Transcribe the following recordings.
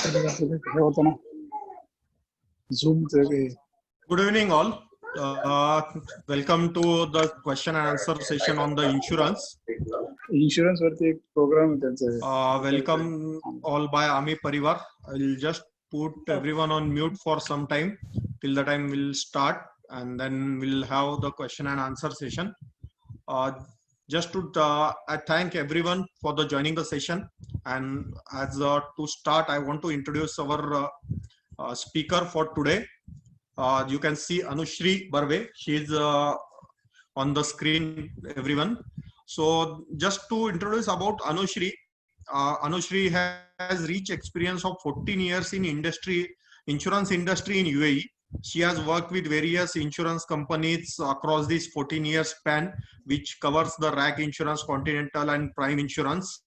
हे होतं ना Zoom Good evening, all. Welcome to the question and answer session on the insurance. Insurance वरती एक program आहे त्यांचा. Welcome all by Ami Parivar. I'll just put everyone on mute for some time till the time we'll start, and then we'll have the question and answer session. Just to I thank everyone for the joining the session, and as to start, I want to introduce our speaker for today. You can see Anushri Barve. She is on the screen, everyone. So just to introduce about Anushri, Anushri has rich experience of 14 years in insurance industry in UAE. She has worked with various insurance companies across this 14 years span, which covers the RAC Insurance, Continental and Prime Insurance.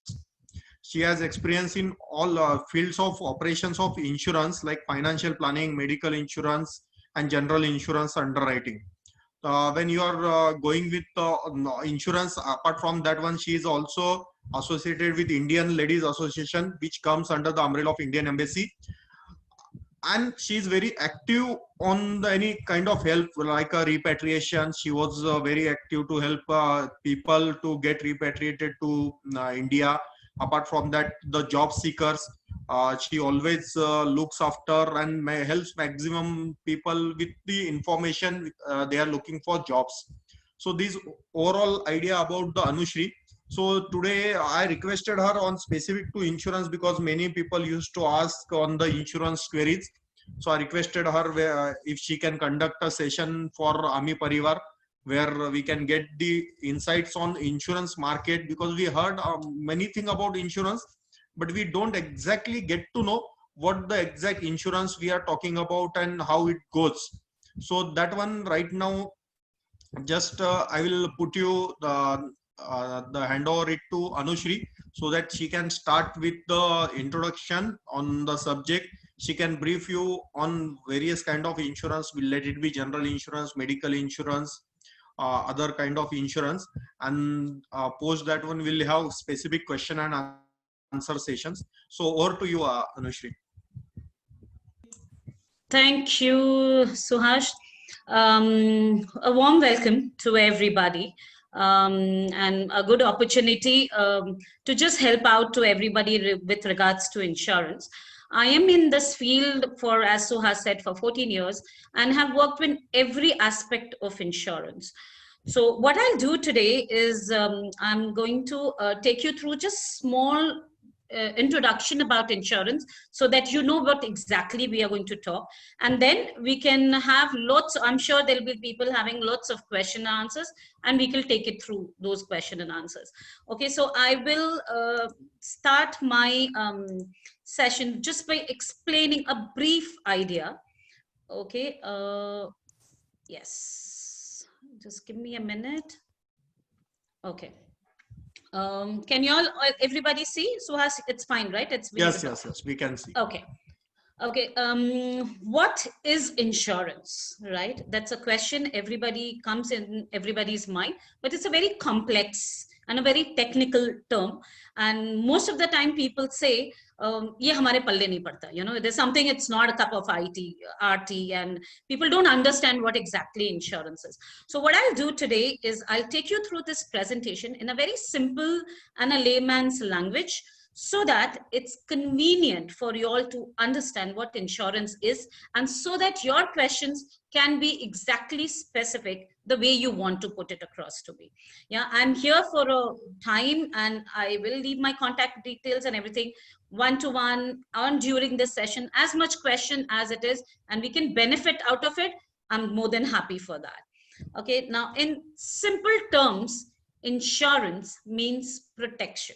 She has experience in all fields of operations of insurance like financial planning, medical insurance, and general insurance underwriting. When you are going with insurance, apart from that one, she is also associated with Indian Ladies Association, which comes under the umbrella of Indian Embassy. And she is very active on any kind of help like a repatriation. She was very active to help people to get repatriated to India. Apart from that, the job seekers, she always looks after and helps maximum people with the information they are looking for jobs. So this overall idea about the Anushri. So today I requested her on specific to insurance because many people used to ask on the insurance queries. So I requested her if she can conduct a session for Ami Parivar, where we can get the insights on insurance market, because we heard many things about insurance, but we don't exactly get to know what the exact insurance we are talking about and how it goes. So that one right now, just I will put you the handover it to Anushri so that she can start with the introduction on the subject. She can brief you on various kind of insurance, let it be general insurance, medical insurance, other kind of insurance, and post that one we'll have specific question and answer sessions. So over to you, Anushri. Thank you, Suhash. A warm welcome to everybody, and a good opportunity to just help out to everybody with regards to insurance. I am in this field for, as Suhash said, for 14 years and have worked in every aspect of insurance. So what I'll do today is I'm going to take you through just small introduction about insurance so that you know what exactly we are going to talk, and then we can have lots. I'm sure there'll be people having lots of question and answers, and we can take it through those question and answers. Okay, so I will start my session just by explaining a brief idea. Okay, yes, just give me a minute. Okay. Can you all, everybody see? Suhas, it's fine, right? It's visible. Yes, we can see. Okay. Okay. What is insurance, right? That's a question everybody comes in everybody's mind, but it's a very complex and a very technical term. And most of the time people say, ye hamare palle nahi padta. You know, there's something, it's not a cup of RT, and people don't understand what exactly insurance is. So what I'll do today is I'll take you through this presentation in a very simple and a layman's language, so that it's convenient for you all to understand what insurance is, and so that your questions can be exactly specific the way you want to put it across to me. Yeah, I'm here for a time, and I will leave my contact details and everything one-to-one on during this session. As much question as it is, and we can benefit out of it, I'm more than happy for that. Okay, now in simple terms, insurance means protection.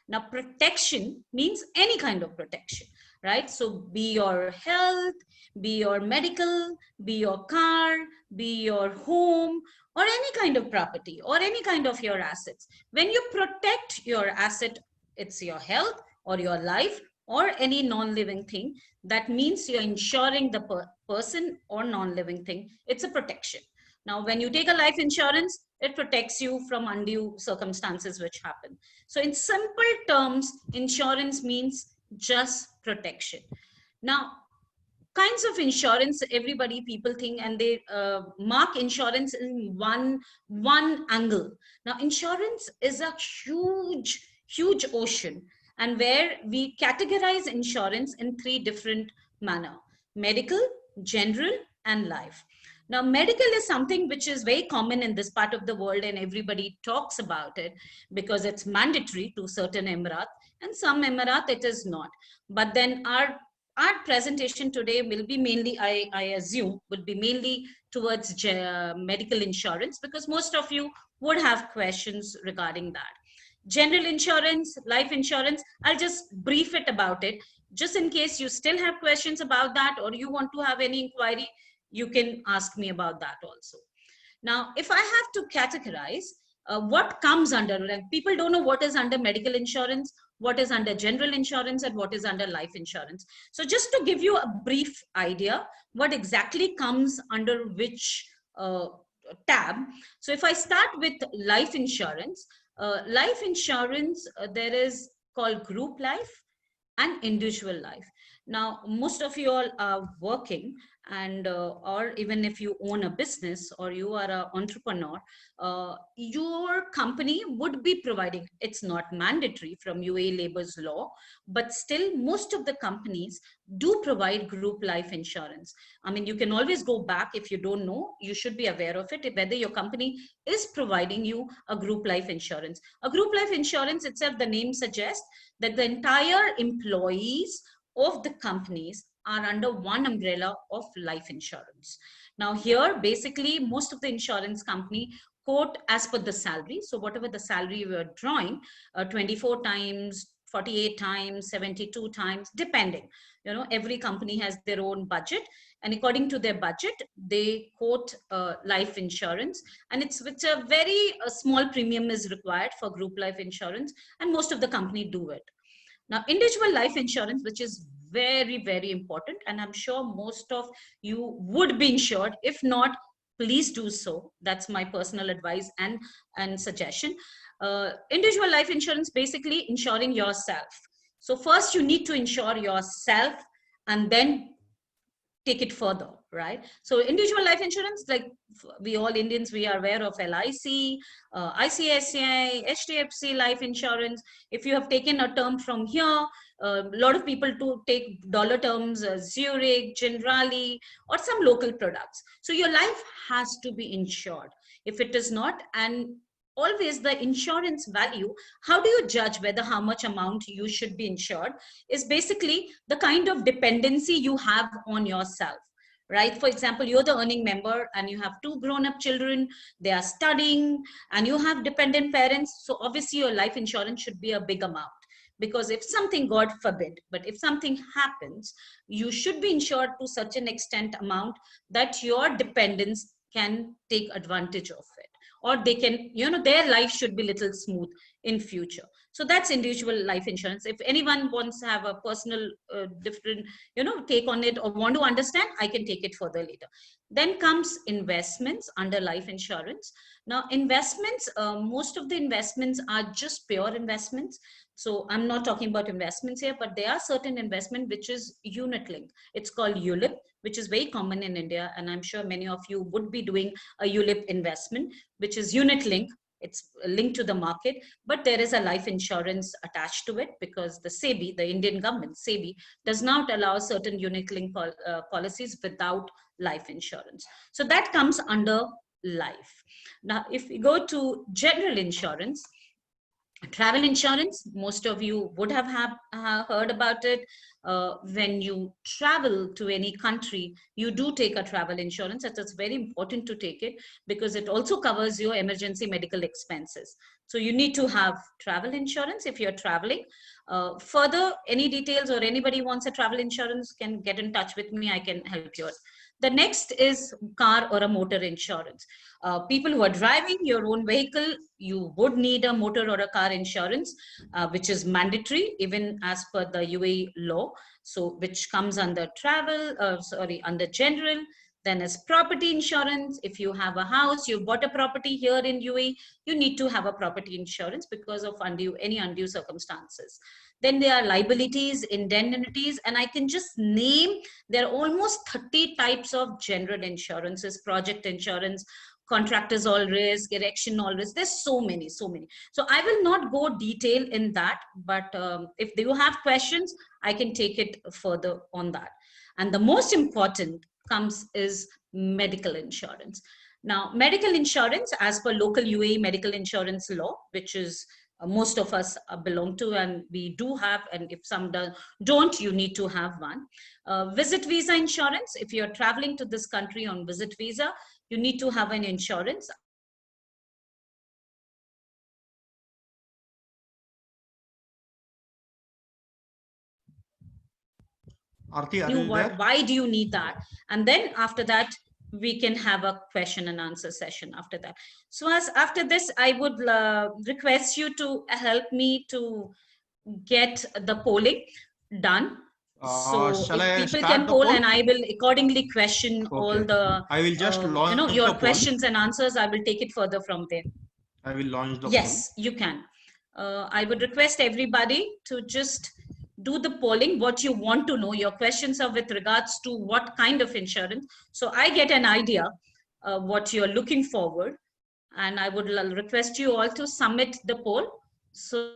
Now, protection means any kind of protection, right? So be your health, be your medical, be your car, be your home, or any kind of property, or any kind of your assets. When you protect your asset, it's your health or your life or any non-living thing. That means you're insuring the person or non-living thing. It's a protection. Now, when you take a life insurance, it protects you from undue circumstances which happen. So in simple terms, insurance means just protection. Now, kinds of insurance, people think, and they mark insurance in one angle. Now, insurance is a huge ocean, and where we categorize insurance in three different manner: medical, general, and life. Now, medical is something which is very common in this part of the world, and everybody talks about it because it's mandatory to certain emirat, and some emirat it is not. But then our presentation today will be mainly, I assume, would be mainly towards medical insurance, because most of you would have questions regarding that. General insurance, life insurance, I'll just brief it about it, just in case you still have questions about that, or you want to have any inquiry, you can ask me about that also. Now, if I have to categorize what comes under, like people don't know what is under medical insurance, what is under general insurance, and what is under life insurance. So just to give you a brief idea, what exactly comes under which tab. So if I start with life insurance, there is called group life and individual life. Now, most of you all are working, and or even if you own a business or you are an entrepreneur, your company would be providing, it's not mandatory from UAE labor's law, but still most of the companies do provide group life insurance. I mean, you can always go back. If you don't know, you should be aware of it, whether your company is providing you a group life insurance. A group life insurance itself, the name suggests that the entire employees of the companies are under one umbrella of life insurance. Now here, basically, most of the insurance company quote as per the salary. So whatever the salary you are drawing, 24 times, 48 times, 72 times, depending. You know, every company has their own budget, and according to their budget, they quote life insurance. And it's a very small premium is required for group life insurance, and most of the company do it. Now, individual life insurance, which is very, very important, and I'm sure most of you would be insured. If not, please do so. That's my personal advice and suggestion. Individual life insurance, basically insuring yourself. So first you need to insure yourself, and then take it further, right? So individual life insurance, like we all Indians, we are aware of LIC, ICICI, HDFC life insurance. If you have taken a term from here, a lot of people do take dollar terms, Zurich, Generali, or some local products. So your life has to be insured. If it is not, and always the insurance value, how do you judge whether how much amount you should be insured, is basically the kind of dependency you have on yourself, right? For example, you're the earning member and you have 2 grown-up children, they are studying, and you have dependent parents. So obviously your life insurance should be a big amount, because if something, God forbid, but if something happens, you should be insured to such an extent amount that your dependents can take advantage of it, or they can, you know, their life should be little smooth in future. So that's individual life insurance. If anyone wants to have a personal different, you know, take on it, or want to understand, I can take it further later. Then comes investments under life insurance. Now investments, most of the investments are just pure investments. So I'm not talking about investments here, but there are certain investment which is unit linked. It's called ULIP, which is very common in India, and I'm sure many of you would be doing a ULIP investment, which is unit linked. It's linked to the market, but there is a life insurance attached to it, because the SEBI, the Indian government, SEBI, does not allow certain unit linked policies without life insurance. So that comes under life. Now, if we go to general insurance, travel insurance, most of you would have heard about it. When you travel to any country, you do take a travel insurance. It's very important to take it, because it also covers your emergency medical expenses. So you need to have travel insurance if you're traveling. Further, any details or anybody wants a travel insurance can get in touch with me. I can help you out. The next is car or a motor insurance. People who are driving your own vehicle, you would need a motor or a car insurance, which is mandatory even as per the UAE law. So which comes under travel, under general. Then is property insurance. If you have a house, you bought a property here in UAE, you need to have a property insurance because of any undue circumstances. Then there are liabilities, indemnities, and I can just name, there are almost 30 types of general insurances, project insurance, contractors all risk, erection all risk. There's so many. So I will not go detail in that, but if you have questions, I can take it further on that. And the most important comes is medical insurance. Now, medical insurance, as per local UAE medical insurance law, which is most of us belong to, and we do have, and if some don't, you need to have one. Visit visa insurance. If you're traveling to this country on visit visa, you need to have an insurance. Aarti, are you there? Why do you need that? And then after that, we can have a question and answer session after that. So as after this, I would request you to help me to get the polling done. So if people can poll, and I will accordingly question all the, I will just launch your questions and answers. I will take it further from there. I will launch the Yes, you can. I would request everybody to just do the polling, what you want to know. Your questions are with regards to what kind of insurance. So I get an idea what you're looking forward. And I would request you all to submit the poll. So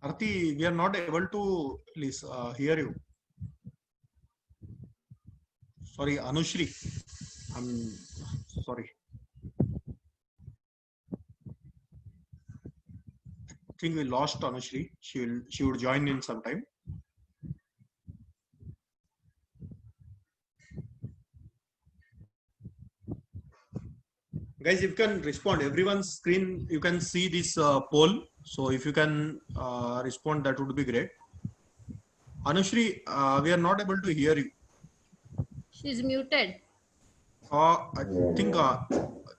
Aarti, we are not able to please hear you. Sorry, Anushri. I'm sorry. I think we lost Anushri. She would join in sometime. Guys, if you can respond, everyone's screen, you can see this poll. So if you can respond, that would be great. Anushri, we are not able to hear you. She's muted. I think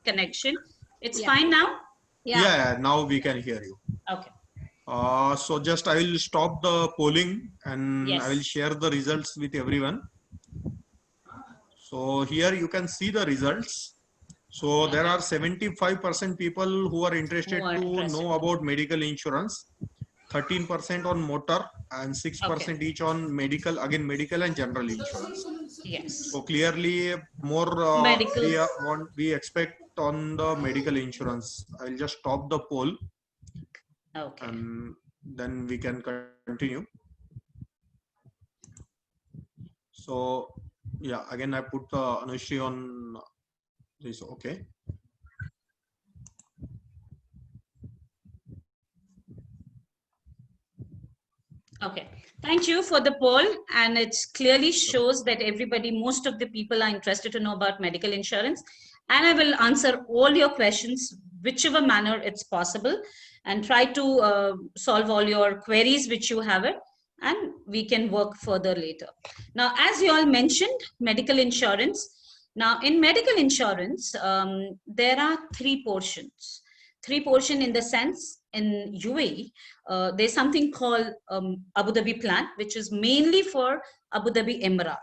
connection. It's fine now? Yeah, now we can hear you. Okay. So just I will stop the polling and Yes. I will share the results with everyone. So here you can see the results. So there are 75% people who are interested to know about medical insurance, 13% on motor, and 6% each on medical, again medical and general insurance. Yes. So clearly more medical. we expect on the medical insurance. I will just stop the poll. Okay. And then we can continue. So yeah, again I put Anushri on this. Okay. Okay, thank you for the poll, and it clearly shows that most of the people are interested to know about medical insurance, and I will answer all your questions, whichever manner it's possible, and try to solve all your queries which you have it, and we can work further later. Now, as you all mentioned, medical insurance. Now, in medical insurance, there are three portions. Three portion in the sense, in UAE, there's something called Abu Dhabi plan, which is mainly for Abu Dhabi Emirat.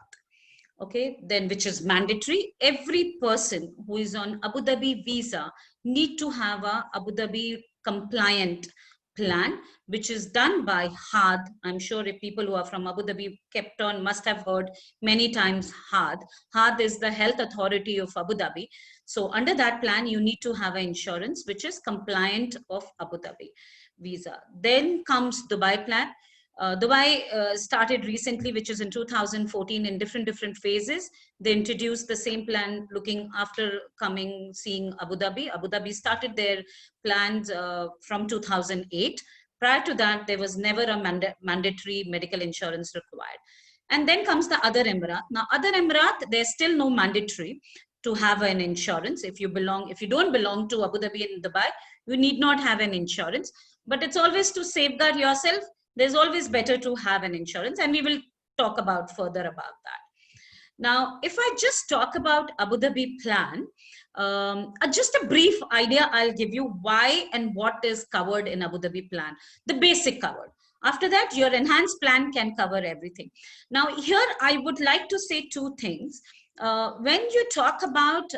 Okay, then which is mandatory. Every person who is on Abu Dhabi visa need to have a Abu Dhabi compliant plan, which is done by HAD. I'm sure if people who are from Abu Dhabi kept on must have heard many times HAD. HAD is the health authority of Abu Dhabi. So under that plan, you need to have an insurance which is compliant of Abu Dhabi visa. Then comes Dubai plan. Dubai started recently, which is in 2014 in different phases. They introduced the same plan looking after seeing Abu Dhabi. Abu Dhabi started their plans from 2008. Prior to that, there was never a mandatory medical insurance required. And then comes the other Emirat. Now, other Emirat, there's still no mandatory to have an insurance. If you don't belong to Abu Dhabi and Dubai, you need not have an insurance. But it's always to safeguard yourself. There's always better to have an insurance, and we will talk about further about that. Now, if I just talk about Abu Dhabi plan, just a brief idea I'll give you why and what is covered in Abu Dhabi plan, the basic covered. After that, your enhanced plan can cover everything. Now, here I would like to say two things. When you talk about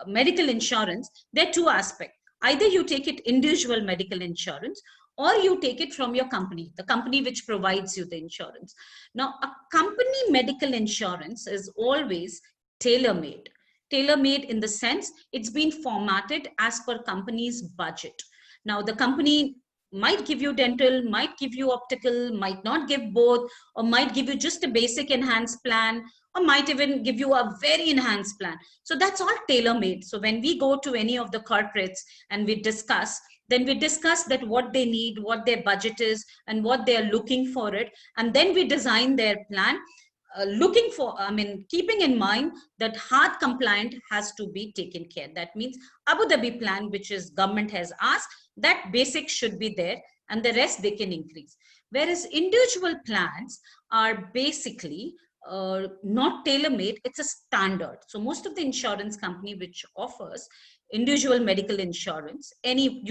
medical insurance, there are two aspects. Either you take it individual medical insurance, or you take it from your company, the company which provides you the insurance. Now, a company medical insurance is always tailor-made. Tailor-made in the sense it's been formatted as per company's budget. Now, the company might give you dental, might give you optical, might not give both, or might give you just a basic enhanced plan, or might even give you a very enhanced plan. So that's all tailor-made. So when we go to any of the corporates and we discuss, then we discuss that what they need, what their budget is, and what they are looking for it. And then we design their plan, keeping in mind that hard compliant has to be taken care. That means Abu Dhabi plan, which is government has asked, that basic should be there, and the rest they can increase. Whereas individual plans are basically not tailor-made, it's a standard. So most of the insurance company which offers individual medical insurance, any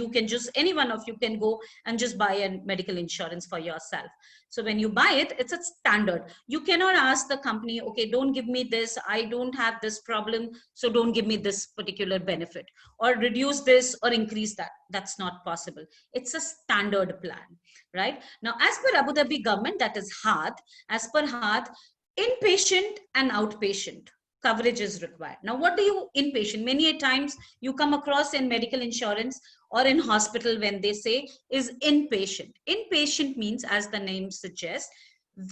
one of you can go and just buy a medical insurance for yourself. So when you buy it, it's a standard. You cannot ask the company, okay, don't give me this, I don't have this problem, so don't give me this particular benefit, or reduce this or increase that. That's not possible. It's a standard plan, right? Now, as per Abu Dhabi government, that is HAAD. As per HAAD, inpatient and outpatient coverage is required. Now, what do you inpatient? Many a times you come across in medical insurance or in hospital when they say is inpatient. Inpatient means, as the name suggests,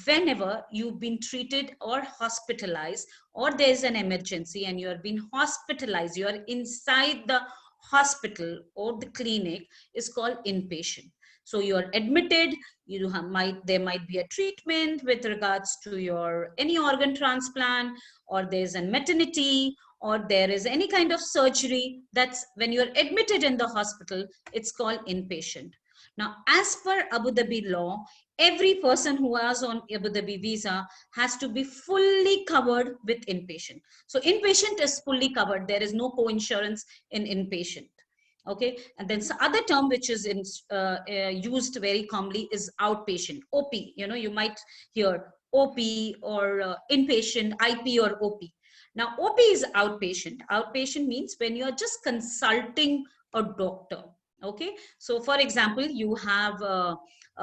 whenever you've been treated or hospitalized, or there's an emergency and you're being hospitalized, you're inside the hospital or the clinic, is called inpatient. So you're admitted, there might be a treatment with regards to your any organ transplant, or there's a maternity, or there is any kind of surgery. That's when you're admitted in the hospital, it's called inpatient. Now, as per Abu Dhabi law, every person who was on Abu Dhabi visa has to be fully covered with inpatient. So inpatient is fully covered. There is no co-insurance in inpatient. Okay, and then some other term which is used very commonly is outpatient, OP. You might hear OP or inpatient, IP or OP. Now, OP is outpatient. Outpatient means when you're just consulting a doctor. Okay, so for example, you have a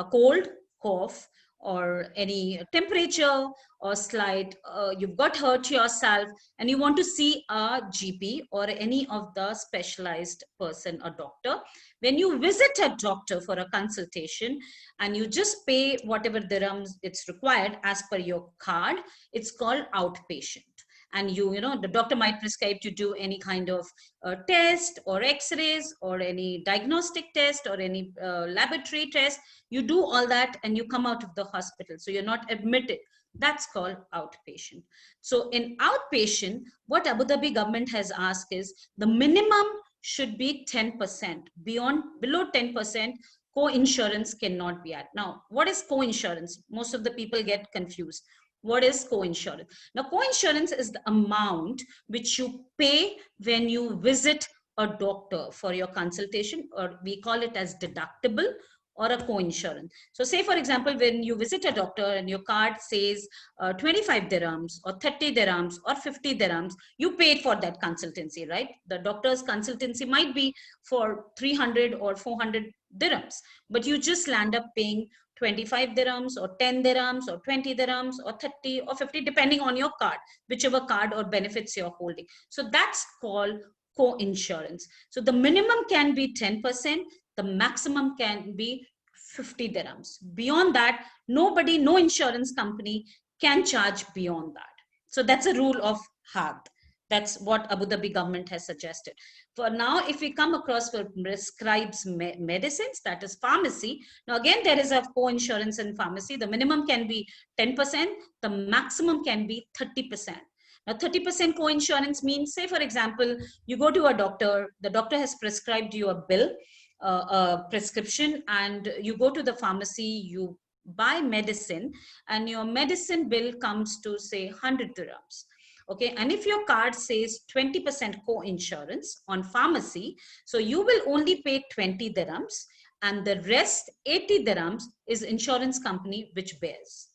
cold, cough, or any temperature, or slight, you've got hurt yourself and you want to see a GP or any of the specialized person, a doctor. When you visit a doctor for a consultation and you just pay whatever dirhams it's required as per your card, it's called outpatient. And the doctor might prescribe to do any kind of test or x-rays or any diagnostic test or any laboratory test. You do all that and you come out of the hospital. So you're not admitted. That's called outpatient. So in outpatient, what Abu Dhabi government has asked is the minimum should be 10%. Below 10%, co-insurance cannot be at. Now, what is co-insurance? Most of the people get confused. What is co-insurance? Now, co-insurance is the amount which you pay when you visit a doctor for your consultation, or we call it as deductible or a co-insurance. So say, for example, when you visit a doctor and your card says 25 dirhams or 30 dirhams or 50 dirhams, you paid for that consultancy, right? The doctor's consultancy might be for 300 or 400 dirhams, but you just land up paying 25 dirhams or 10 dirhams or 20 dirhams or 30 or 50, depending on your card, whichever card or benefits you're holding. So that's called co-insurance. So the minimum can be 10%, the maximum can be 50 dirhams. Beyond that, no insurance company can charge beyond that. So that's a rule of HAAD. That's what Abu Dhabi government has suggested. For now, if we come across for prescribes medicines, that is pharmacy. Now, again, there is a co-insurance in pharmacy. The minimum can be 10%. The maximum can be 30%. Now, 30% co-insurance means, say, for example, you go to a doctor, the doctor has prescribed you a bill, a prescription, and you go to the pharmacy, you buy medicine and your medicine bill comes to say 100 dirhams. Okay, and if your card says 20% co-insurance on pharmacy, so you will only pay 20 dirhams and the rest 80 dirhams is insurance company which bears.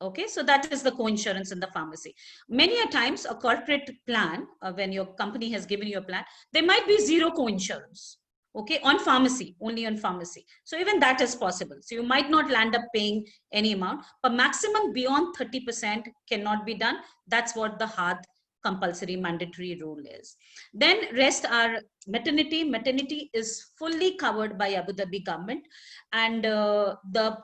Okay, so that is the co-insurance in the pharmacy. Many a times a corporate plan, when your company has given you a plan, there might be zero co-insurance. Okay, on pharmacy, only on pharmacy. So even that is possible. So you might not land up paying any amount, but maximum beyond 30% cannot be done. That's what the hard compulsory mandatory rule is. Then rest are maternity. Maternity is fully covered by Abu Dhabi government, and the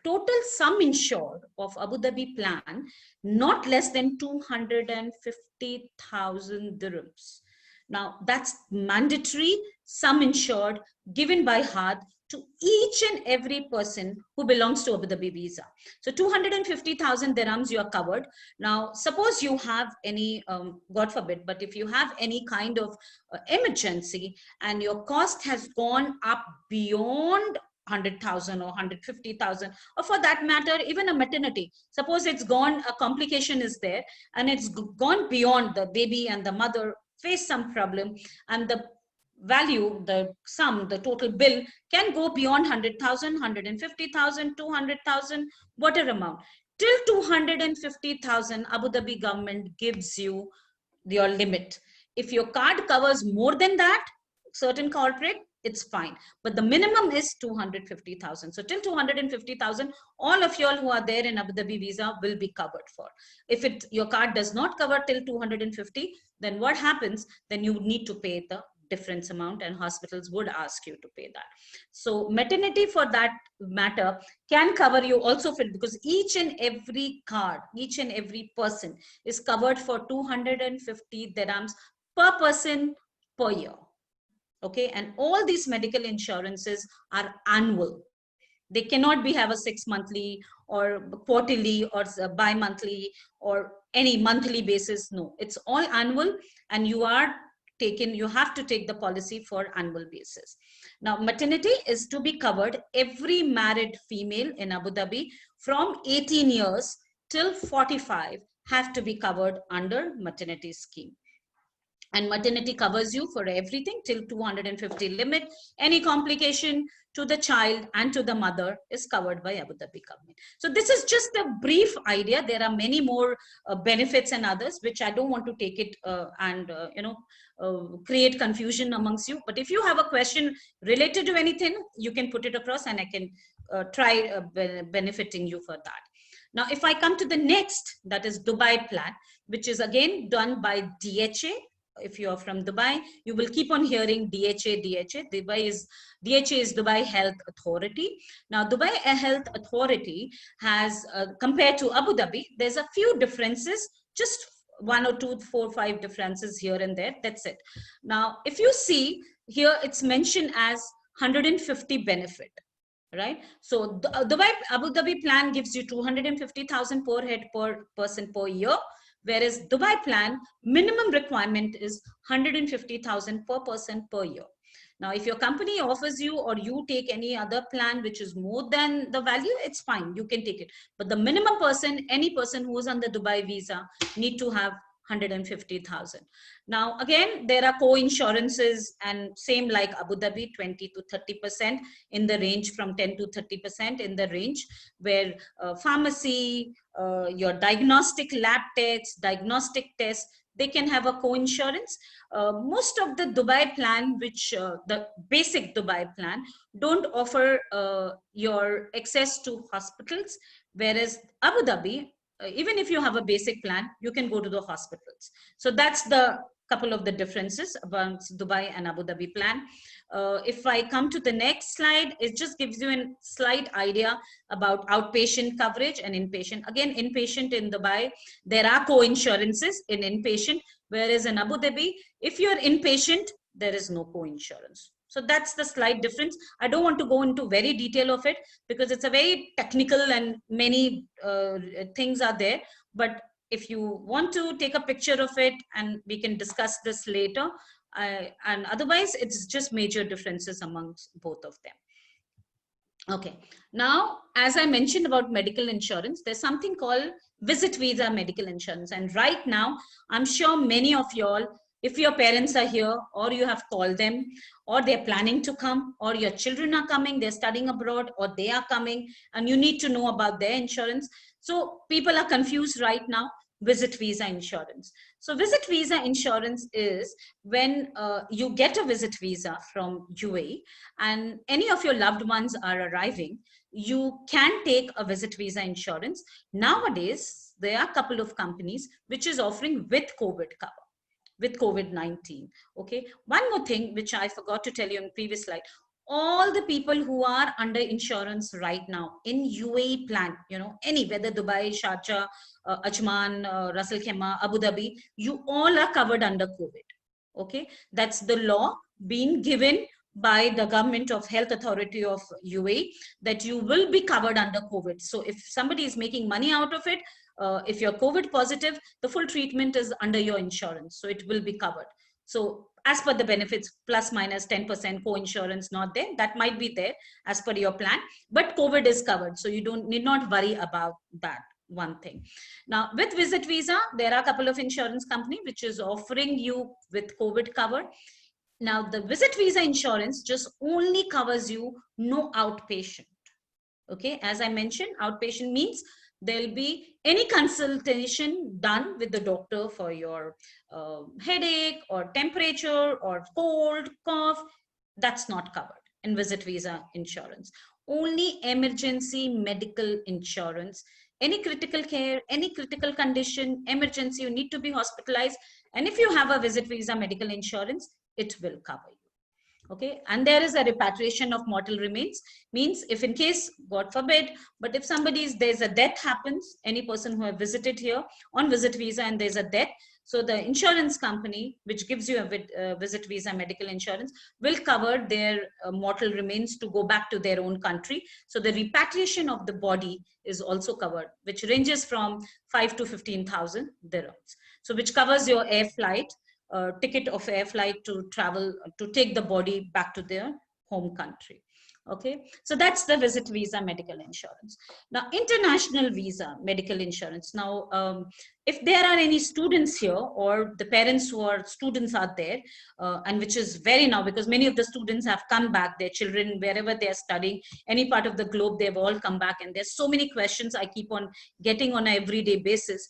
total sum insured of Abu Dhabi plan, not less than 250,000 dirhams. Now that's mandatory sum insured given by HAD to each and every person who belongs to Abu Dhabi visa. So 250,000 dirhams you are covered. Now, suppose you have any, God forbid, but if you have any kind of emergency and your cost has gone up beyond 100,000 or 150,000, or for that matter, even a maternity. Suppose it's gone, a complication is there, and it's gone beyond the baby and the mother face some problem, and the value, the sum, the total bill can go beyond 100,000, 150,000, 200,000, whatever amount. Till 250,000, Abu Dhabi government gives you your limit. If your card covers more than that, certain corporate, it's fine. But the minimum is 250,000. So till 250,000, all of y'all who are there in Abu Dhabi visa will be covered for. If your card does not cover till 250, then what happens? Then you need to pay the difference amount, and hospitals would ask you to pay that. So maternity, for that matter, can cover you also for, because each and every card, each and every person is covered for 250 dirhams per person per year. Okay, and all these medical insurances are annual. They cannot be have a 6 monthly or quarterly or bi-monthly or any monthly basis. No, it's all annual, and you have to take the policy for annual basis. Now, maternity is to be covered. Every married female in Abu Dhabi from 18 years till 45 have to be covered under maternity scheme. And maternity covers you for everything till 250 limit. Any complication to the child and to the mother is covered by Abu Dhabi government. So this is just a brief idea. There are many more benefits and others, which I don't want to take it and create confusion amongst you. But if you have a question related to anything, you can put it across, and I can try benefiting you for that. Now, if I come to the next, that is Dubai plan, which is again done by DHA. If you are from Dubai, you will keep on hearing DHA. DHA is Dubai Health Authority. Now, Dubai Health Authority has, compared to Abu Dhabi, there's a few differences, just 1 or 2, 4, 5 differences here and there. That's it. Now, if you see here, it's mentioned as 150 benefit, right? So Dubai Abu Dhabi plan gives you 250,000 per head per person per year. Whereas Dubai plan, minimum requirement is 150,000 per person per year. Now, if your company offers you or you take any other plan which is more than the value, it's fine, you can take it. But the minimum person, any person who is on the Dubai visa, need to have 150,000. Now, again, there are co-insurances, and same like Abu Dhabi, 20 to 30% in the range, from 10 to 30% in the range, where pharmacy, your diagnostic lab tests, diagnostic tests, they can have a co-insurance. Most of the Dubai plan, which the basic Dubai plan, don't offer your access to hospitals, whereas Abu Dhabi, even if you have a basic plan, you can go to the hospitals. So that's the couple of the differences about Dubai and Abu Dhabi plan. If I come to the next slide, it just gives you a slight idea about outpatient coverage and inpatient. Again, inpatient in Dubai, there are co-insurances in inpatient, whereas in Abu Dhabi, if you're inpatient, there is no co-insurance. So that's the slight difference. I don't want to go into very detail of it because it's a very technical and many things are there. But if you want to take a picture of it, and we can discuss this later, and otherwise it's just major differences amongst both of them. Okay. Now, as I mentioned about medical insurance, there's something called visit visa medical insurance. And right now, I'm sure many of y'all, if your parents are here or you have called them or they're planning to come or your children are coming, they're studying abroad or they are coming and you need to know about their insurance. So people are confused right now. Visit visa insurance. So visit visa insurance is when you get a visit visa from UAE and any of your loved ones are arriving, you can take a visit visa insurance. Nowadays, there are a couple of companies which is offering with COVID cover, with COVID-19. Okay. One more thing, which I forgot to tell you in previous slide, all the people who are under insurance right now in UAE plan, you know, any, whether Dubai, Sharjah, Ajman, Ras Al Khaimah, Abu Dhabi, you all are covered under COVID. Okay. That's the law being given by the government of health authority of UAE that you will be covered under COVID. So if somebody is making money out of it, if you're COVID positive, the full treatment is under your insurance. So it will be covered. So as per the benefits, plus minus 10% co-insurance not there, that might be there as per your plan, but COVID is covered. So you need not worry about that. One thing. Now with visit visa, there are a couple of insurance company which is offering you with COVID cover. Now the visit visa insurance just only covers you no outpatient. Okay, as I mentioned, outpatient means there'll be any consultation done with the doctor for your headache or temperature or cold, cough. That's not covered in visit visa insurance. Only emergency medical insurance. Any critical care, any critical condition, emergency, you need to be hospitalized. And if you have a visit visa medical insurance, it will cover you. Okay, and there is a repatriation of mortal remains, means if in case, God forbid, but if there's a death happens, any person who have visited here on visit visa and there's a death, so the insurance company which gives you a visit visa medical insurance will cover their mortal remains to go back to their own country. So the repatriation of the body is also covered, which ranges from 5 to 15,000 dirhams. So which covers your air flight, ticket of air flight to travel, to take the body back to their home country. Okay, so that's the visit visa medical insurance. Now, international visa medical insurance. Now, if there are any students here or the parents who are students are there, and which is very now, because many of the students have come back, their children, wherever they are studying, any part of the globe, they've all come back. And there's so many questions I keep on getting on an everyday basis.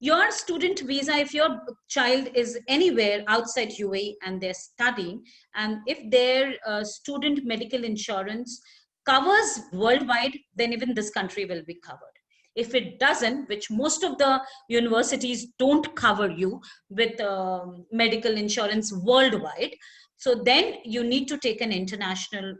Your student visa, if your child is anywhere outside UAE and they're studying, and if their student medical insurance covers worldwide, then even this country will be covered. If it doesn't, which most of the universities don't cover you with medical insurance worldwide, so then you need to take an international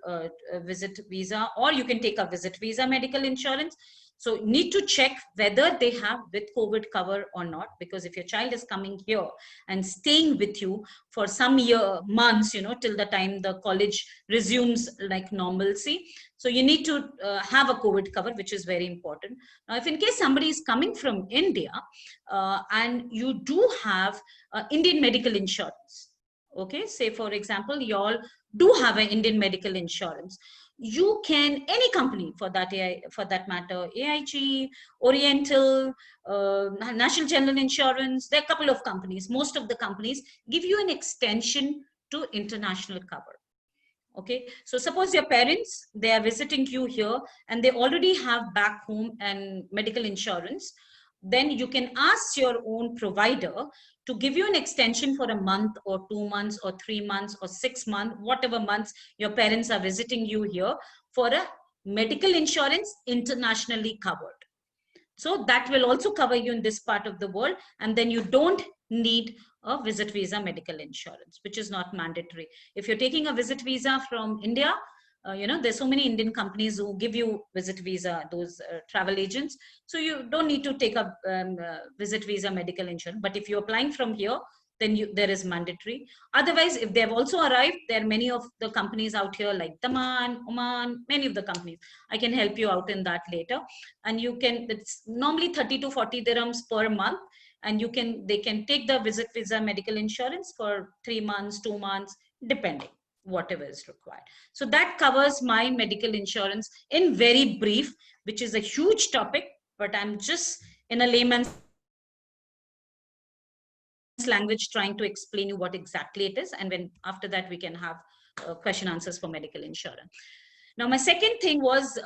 visit visa, or you can take a visit visa medical insurance. So need to check whether they have with COVID cover or not, because if your child is coming here and staying with you for some months, you know, till the time the college resumes like normalcy. So you need to have a COVID cover, which is very important. Now, if in case somebody is coming from India and you do have Indian medical insurance, okay, say for example, you all do have an Indian medical insurance, you can, any company for that matter, AIG, Oriental, National General Insurance, there are a couple of companies, most of the companies give you an extension to international cover. Okay, so suppose your parents, they are visiting you here and they already have back home and medical insurance, then you can ask your own provider to give you an extension for a month or 2 months or 3 months or 6 months, whatever months your parents are visiting you here, for a medical insurance internationally covered. So that will also cover you in this part of the world. And then you don't need a visit visa medical insurance, which is not mandatory. If you're taking a visit visa from India, you know, there's so many Indian companies who give you visit visa, those travel agents. So you don't need to take a visit visa medical insurance. But if you're applying from here, then there is mandatory. Otherwise, if they've also arrived, there are many of the companies out here like Daman, Oman, many of the companies. I can help you out in that later. And you can, it's normally 30 to 40 dirhams per month. And they can take the visit visa medical insurance for 3 months, 2 months, depending whatever is required. So that covers my medical insurance in very brief, which is a huge topic, but I'm just in a layman's language trying to explain you what exactly it is, and when after that we can have question answers for medical insurance. Now my second thing was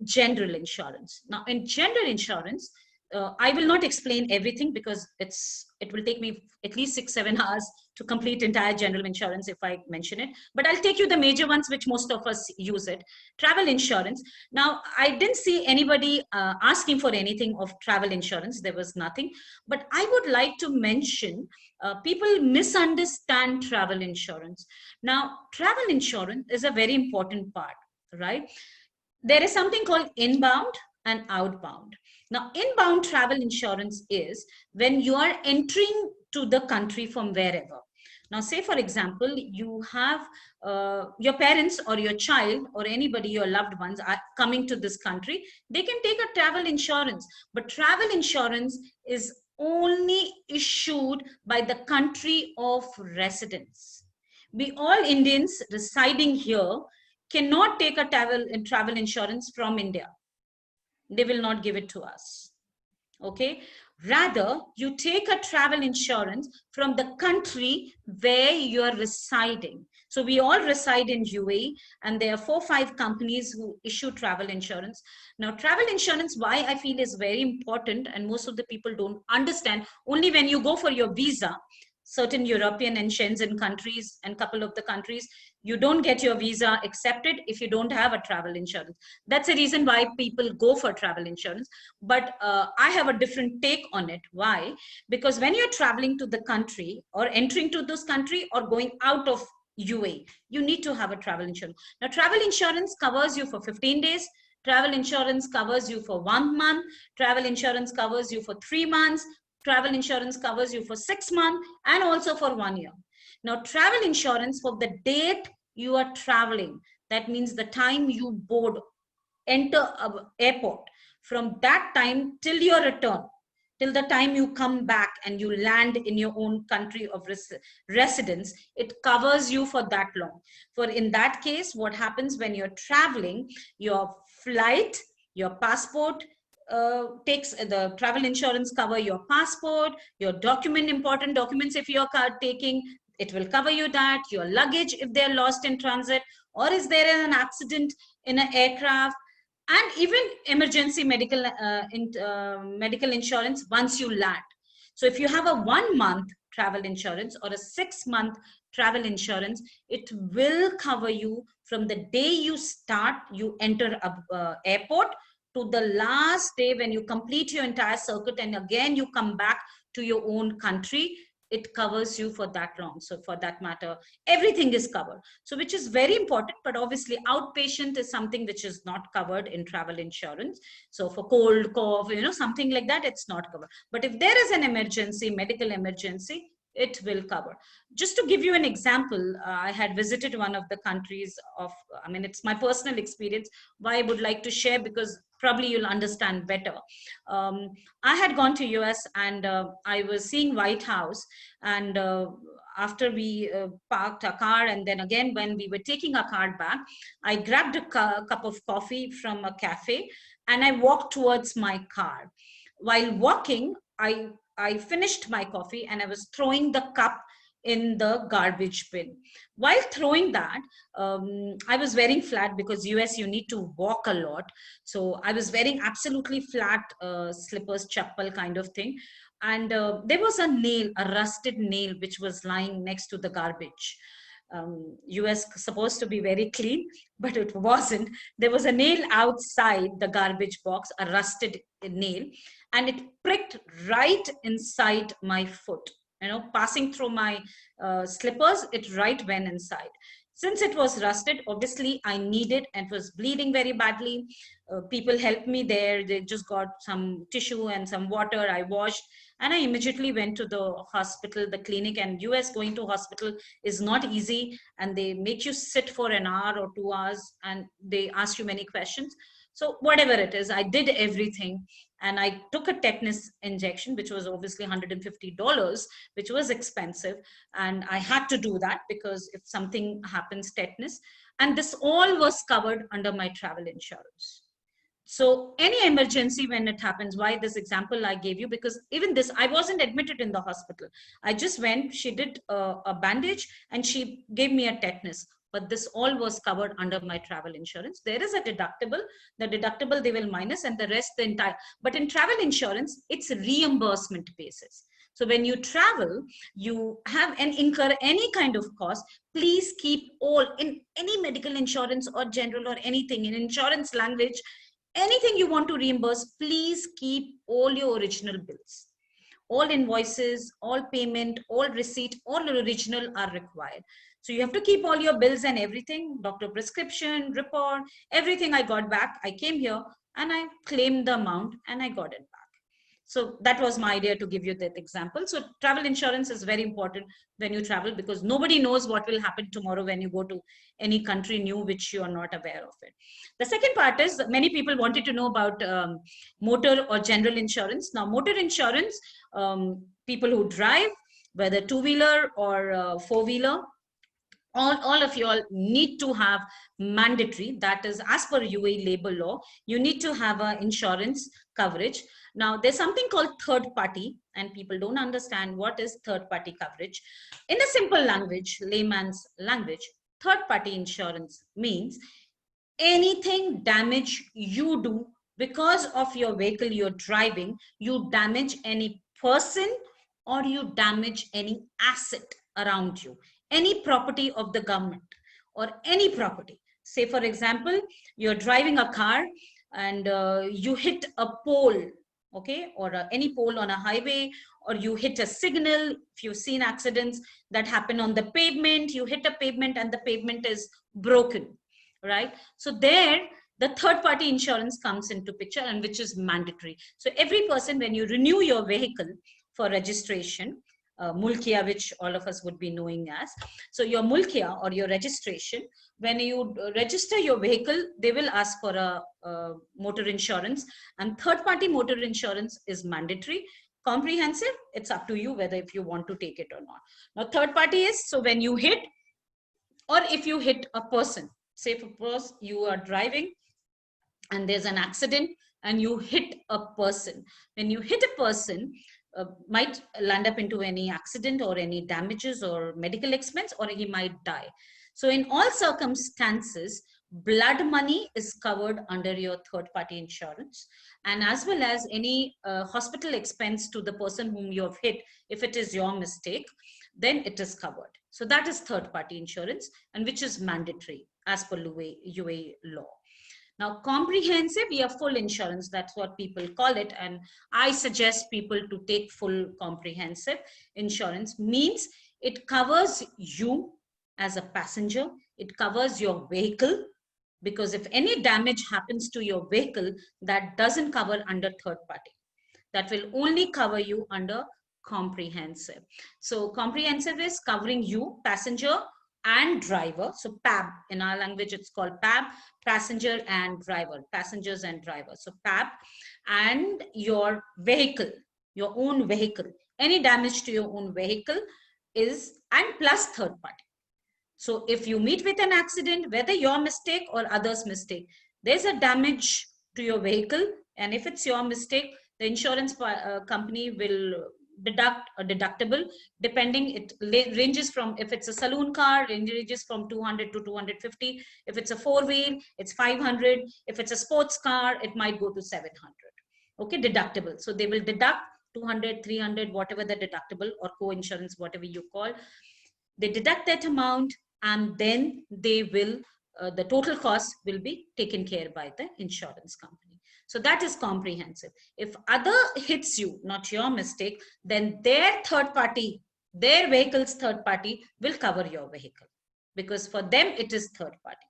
general insurance. Now in general insurance, I will not explain everything because it will take me at least 6-7 hours to complete entire general insurance if I mention it, but I'll take you the major ones which most of us use it. Travel insurance. Now I didn't see anybody asking for anything of travel insurance. There was nothing, but I would like to mention people misunderstand travel insurance. Now travel insurance is a very important part, right? There is something called inbound and outbound. Now, inbound travel insurance is when you are entering to the country from wherever. Now, say for example, you have your parents or your child or anybody, your loved ones are coming to this country, they can take a travel insurance, but travel insurance is only issued by the country of residence. We all Indians residing here cannot take a travel insurance from India. They will not give it to us. Okay. Rather, you take a travel insurance from the country where you are residing. So we all reside in UAE, and there are 4-5 companies who issue travel insurance. Now, travel insurance, why I feel is very important, and most of the people don't understand, only when you go for your visa, certain European and Schengen countries and couple of the countries, you don't get your visa accepted if you don't have a travel insurance. That's the reason why people go for travel insurance. But I have a different take on it. Why? Because when you're traveling to the country or entering to this country or going out of UAE, you need to have a travel insurance. Now, travel insurance covers you for 15 days. Travel insurance covers you for 1 month. Travel insurance covers you for 3 months. Travel insurance covers you for 6 months and also for 1 year. Now, travel insurance for the date you are traveling, that means the time you board, enter an airport, from that time till your return, till the time you come back and you land in your own country of residence, it covers you for that long. For in that case, what happens when you're traveling, your flight, your passport, takes the travel insurance cover your passport, your important documents if you're taking, it will cover you that, your luggage if they're lost in transit, or is there an accident in an aircraft, and even emergency medical insurance once you land. So if you have a 1 month travel insurance or a 6 month travel insurance, it will cover you from the day you enter a airport to the last day when you complete your entire circuit and again you come back to your own country. It covers you for that long. So for that matter, everything is covered. So which is very important, but obviously outpatient is something which is not covered in travel insurance. So for cold, cough, something like that, it's not covered. But if there is an emergency, medical emergency, it will cover. Just to give you an example, I had visited one of the countries it's my personal experience, why I would like to share, because probably you'll understand better. I had gone to US and I was seeing White House, and after we parked our car, and then again when we were taking our car back, I grabbed a cup of coffee from a cafe and I walked towards my car. While walking, I finished my coffee and I was throwing the cup in the garbage bin. While throwing that, I was wearing flat, because US you need to walk a lot. So I was wearing absolutely flat slippers, chappal kind of thing. And there was a rusted nail, which was lying next to the garbage. US supposed to be very clean, but it wasn't. There was a nail outside the garbage box, a rusted nail, and it pricked right inside my foot. Passing through my slippers, it right went inside. Since it was rusted, obviously I needed, and it was bleeding very badly. People helped me there. They just got some tissue and some water. I washed, and I immediately went to the hospital, the clinic. And US going to hospital is not easy, and they make you sit for an hour or 2 hours, and they ask you many questions. So whatever it is, I did everything. And I took a tetanus injection, which was obviously $150, which was expensive. And I had to do that because if something happens, tetanus, and this all was covered under my travel insurance. So any emergency when it happens, why this example I gave you, because even this, I wasn't admitted in the hospital. I just went, she did a bandage and she gave me a tetanus. But this all was covered under my travel insurance. There is a deductible. The deductible they will minus, and the rest the entire. But in travel insurance, it's a reimbursement basis. So when you travel, you have and incur any kind of cost. Please keep all in any medical insurance or general or anything in insurance language. Anything you want to reimburse, please keep all your original bills. All invoices, all payment, all receipt, all original are required. So you have to keep all your bills and everything, doctor prescription, report, everything I got back. I came here and I claimed the amount and I got it back. So that was my idea to give you that example. So travel insurance is very important when you travel, because nobody knows what will happen tomorrow when you go to any country new, which you are not aware of it. The second part is many people wanted to know about motor or general insurance. Now, motor insurance, people who drive, whether two-wheeler or four-wheeler, all of you all need to have mandatory, that is as per UAE labor law, you need to have an insurance coverage. Now there's something called third party, and people don't understand what is third party coverage. In a simple language, layman's language, third party insurance means anything damage you do because of your vehicle you're driving, you damage any person or you damage any asset around you, any property of the government or any property. Say, for example, you're driving a car and you hit a pole, okay, or any pole on a highway, or you hit a signal. If you've seen accidents that happen on the pavement, you hit a pavement and the pavement is broken, right? So there, the third party insurance comes into picture, and which is mandatory. So every person, when you renew your vehicle for registration, Mulkia, which all of us would be knowing as. So your Mulkia or your registration, when you register your vehicle, they will ask for a motor insurance, and third party motor insurance is mandatory. Comprehensive, it's up to you whether if you want to take it or not. Now third party is, so when you hit, or if you hit a person, say suppose you are driving and there's an accident and you hit a person. When you hit a person, might land up into any accident or any damages or medical expense, or he might die. So in all circumstances, blood money is covered under your third party insurance, and as well as any hospital expense to the person whom you have hit. If it is your mistake, then it is covered. So that is third party insurance, and which is mandatory as per UAE law. Now, comprehensive, we have full insurance. That's what people call it. And I suggest people to take full comprehensive insurance. Means it covers you as a passenger. It covers your vehicle, because if any damage happens to your vehicle, that doesn't cover under third party. That will only cover you under comprehensive. So comprehensive is covering you, passenger and driver. So PAB, in our language it's called PAB, passenger and driver, passengers and drivers. So PAB, and your vehicle, your own vehicle, any damage to your own vehicle is, and plus third party. So if you meet with an accident, whether your mistake or others' mistake, there's a damage to your vehicle, and if it's your mistake, the insurance company will deduct a deductible, depending, it ranges from, if it's a saloon car, it ranges from 200 to 250. If it's a four-wheel, it's 500. If it's a sports car, it might go to 700. Okay, deductible. So they will deduct 200, 300, whatever the deductible or co-insurance, whatever you call. They deduct that amount, and then they will, the total cost will be taken care by the insurance company. So that is comprehensive. If other hits you, not your mistake, then their third party, their vehicle's third party will cover your vehicle, because for them it is third party.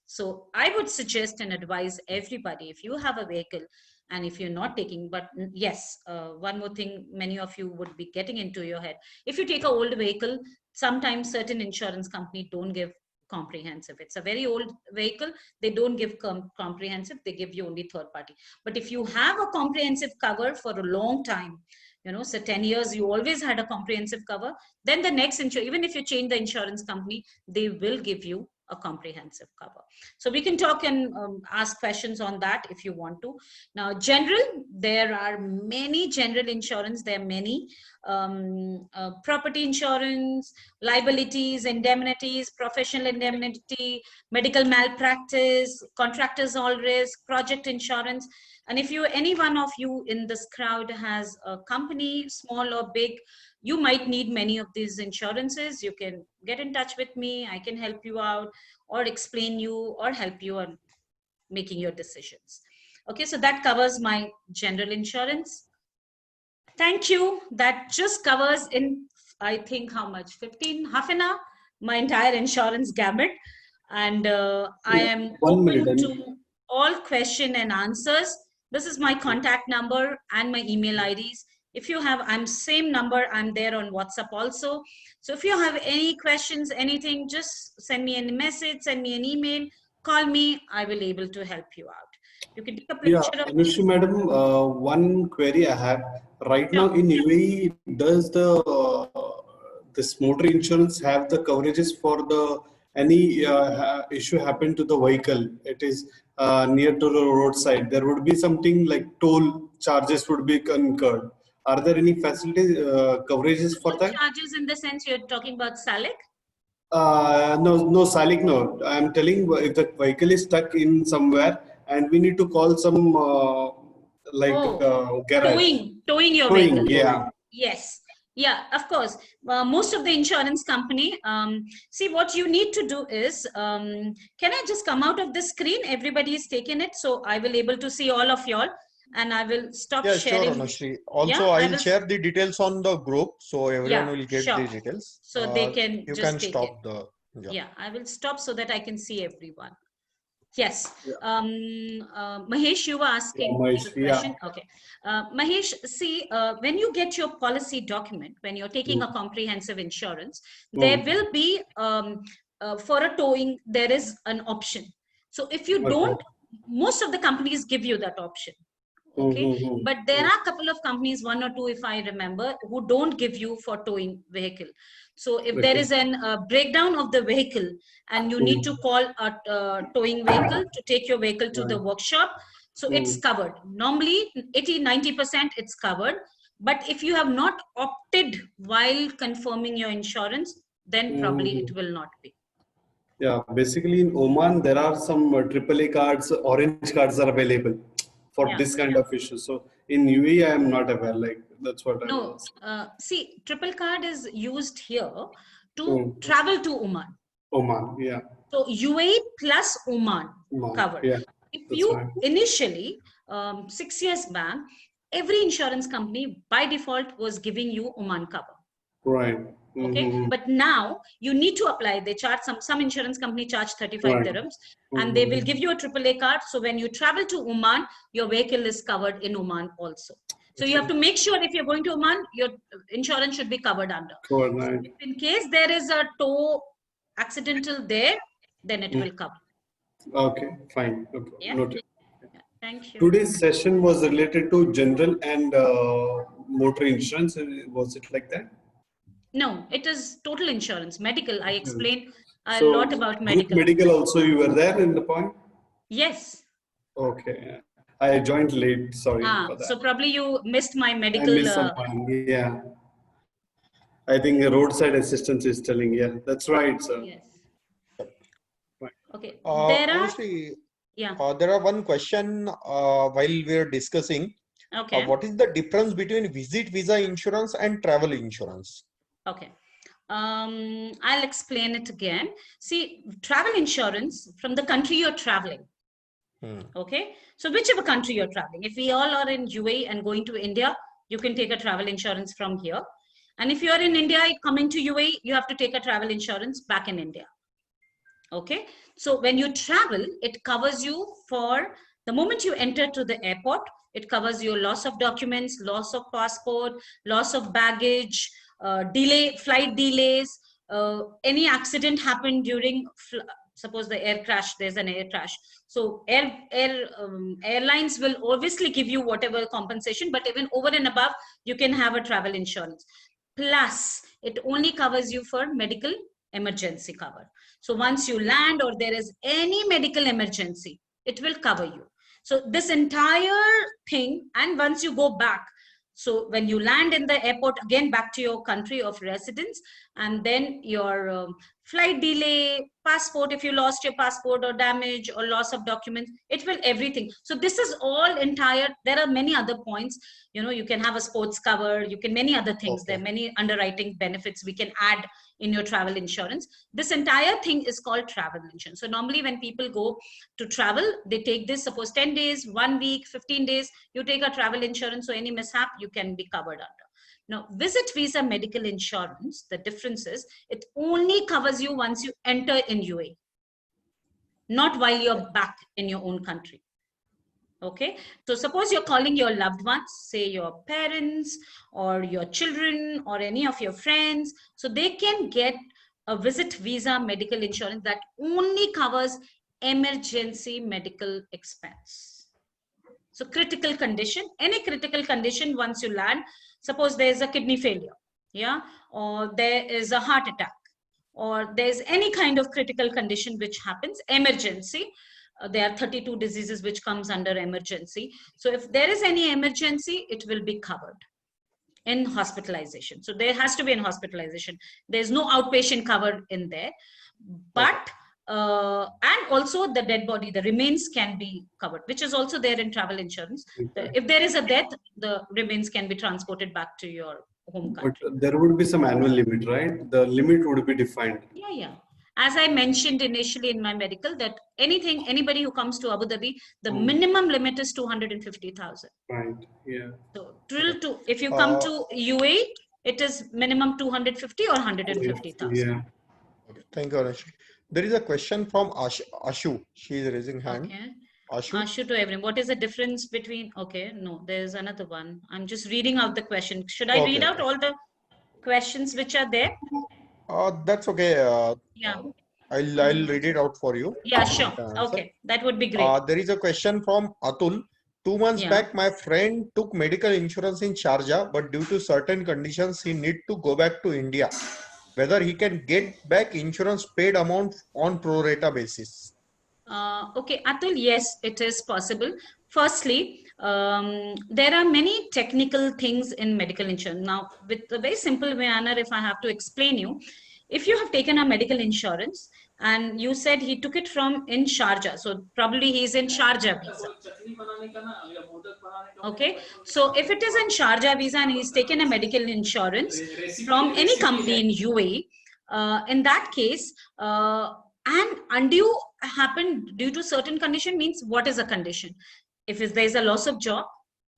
So I would suggest and advise everybody, if you have a vehicle and if you're not taking, but yes, one more thing many of you would be getting into your head. If you take an old vehicle, sometimes certain insurance company don't give comprehensive. It's a very old vehicle. They don't give comprehensive, they give you only third party. But if you have a comprehensive cover for a long time, you know, so 10 years, you always had a comprehensive cover, then the next insurance, even if you change the insurance company, they will give you a comprehensive cover. So we can talk and ask questions on that if you want to. Now, general, there are many general insurance. There are many property insurance, liabilities, indemnities, professional indemnity, medical malpractice, contractors all risk, project insurance. And if you, any one of you in this crowd has a company, small or big, you might need many of these insurances. You can get in touch with me. I can help you out or explain you or help you on making your decisions. Okay, so that covers my general insurance. Thank you. That just covers in, I think, how much? 15, half an hour, my entire insurance gamut. And I am open to all question and answers. This is my contact number and my email IDs. If you have, I'm same number, I'm there on WhatsApp also. So if you have any questions, anything, just send me a message, send me an email, call me, I will able to help you out. You can take a picture of Anushri madam, one query I have. Right Sure. now in UAE, does this motor insurance have the coverages for the any issue happen to the vehicle? It is near to the roadside. There would be something like toll charges would be incurred. Are there any facilities coverages for that? charges in the sense you're talking about SALIC? No, SALIC, no. I'm telling if the vehicle is stuck in somewhere and we need to call some garage. Towing your vehicle. Yeah. Yes. Yeah, of course. Most of the insurance company, see what you need to do is, can I just come out of the screen? Everybody is taking it. So I will able to see all of y'all. And I will stop sharing. Sure, Anushri. Also, Yeah, I'll share the details on the group, so everyone will get sure. the details. So they can you just can take stop it. the. Yeah, I will stop so that I can see everyone. Yes. Yeah. Mahesh, you were asking Mahesh, the question. Okay. Mahesh, see, when you get your policy document, when you're taking a comprehensive insurance, there will be, for a towing, there is an option. So if you don't, most of the companies give you that option. Okay, but there are a couple of companies, one or two if I remember, who don't give you for towing vehicle. So if there is an breakdown of the vehicle and you need to call a towing vehicle to take your vehicle to the workshop, so it's covered. Normally 80-90% it's covered, but if you have not opted while confirming your insurance, then probably it will not be. Yeah, basically in Oman there are some AAA cards, orange cards are available for this kind of issues. So in UAE, I am not aware. Like that's what I was. See, triple card is used here to travel to Oman. Oman, yeah. So UAE plus Oman covered. Yeah, if you initially 6 years back, every insurance company by default was giving you Oman cover. Right. Okay, but now you need to apply. They charge some insurance company charge 35 dirhams, and they will give you a AAA card. So when you travel to Oman, your vehicle is covered in Oman also. So you have to make sure if you're going to Oman, your insurance should be covered under. So if in case there is a tow accidental there, then it will cover. Okay, fine. Okay. Yeah. Noted. Thank you. Today's session was related to general and motor insurance. Was it like that? No, it is total insurance. Medical, I explained a lot about medical. Medical also, you were there in the point? Yes. Okay. I joined late, sorry for that. So probably you missed my medical. I missed some point. Yeah. I think roadside assistance is telling, yeah, that's right, sir. Yes. Right. Okay. Honestly, there are one question while we are discussing. Okay. What is the difference between visit visa insurance and travel insurance? Okay. I'll explain it again. See, travel insurance from the country you're traveling. Okay. So whichever country you're traveling, if we all are in UAE and going to India, you can take a travel insurance from here. And if you're in India coming to UAE, you have to take a travel insurance back in India. Okay. So when you travel, it covers you for the moment you enter to the airport, it covers your loss of documents, loss of passport, loss of baggage, flight delays, any accident happened during suppose the air crash, there's an air crash. So airlines will obviously give you whatever compensation, but even over and above, you can have a travel insurance. Plus, it only covers you for medical emergency cover. So once you land or there is any medical emergency, it will cover you. So this entire thing, and once you go back, so when you land in the airport, again, back to your country of residence, and then your flight delay, passport, if you lost your passport or damage or loss of documents, it will everything. So this is all entire. There are many other points. You know, you can have a sports cover, you can many other things. Okay. There are many underwriting benefits we can add in your travel insurance. This entire thing is called travel insurance. So normally when people go to travel, they take this, suppose 10 days, 1 week, 15 days, you take a travel insurance. So any mishap, you can be covered under. Now, visit visa medical insurance, the difference is it only covers you once you enter in UAE, not while you're back in your own country. Okay, so suppose you're calling your loved ones, say your parents or your children or any of your friends, so they can get a visit visa medical insurance that only covers emergency medical expense. So critical condition, any critical condition once you land, suppose there's a kidney failure, yeah, or there is a heart attack, or there's any kind of critical condition which happens, emergency. There are 32 diseases which comes under emergency. So if there is any emergency, it will be covered in hospitalization. So there has to be in hospitalization. There's no outpatient cover in there, but and also the dead body, the remains can be covered, which is also there in travel insurance. If there is a death, the remains can be transported back to your home country. But there would be some annual limit, right? The limit would be defined. Yeah, yeah. As I mentioned initially in my medical, that anybody who comes to Abu Dhabi, the minimum limit is 250,000. Right. Yeah. So if you come to UAE, it is minimum 250 or 150,000. Yeah. Okay. Thank you, Anushri. There is a question from Ashu. She is raising hand. Okay. Ashu. To everyone. What is the difference between? Okay, no, there's another one. I'm just reading out the question. Should I read out all the questions which are there? That's okay. Yeah. I'll read it out for you. Yeah, sure. Okay, that would be great. There is a question from Atul. 2 months back, my friend took medical insurance in Sharjah, but due to certain conditions, he need to go back to India. Whether he can get back insurance paid amount on pro rata basis. Okay, Atul, yes, it is possible. Firstly, there are many technical things in medical insurance. Now, with a very simple manner, if I have to explain you, if you have taken a medical insurance and you said he took it from in Sharjah, so probably he's in Sharjah visa. Okay, so if it is in Sharjah visa and he's taken a medical insurance from any company in UAE, in that case, and undue happened due to certain condition means what is a condition? If there's a loss of job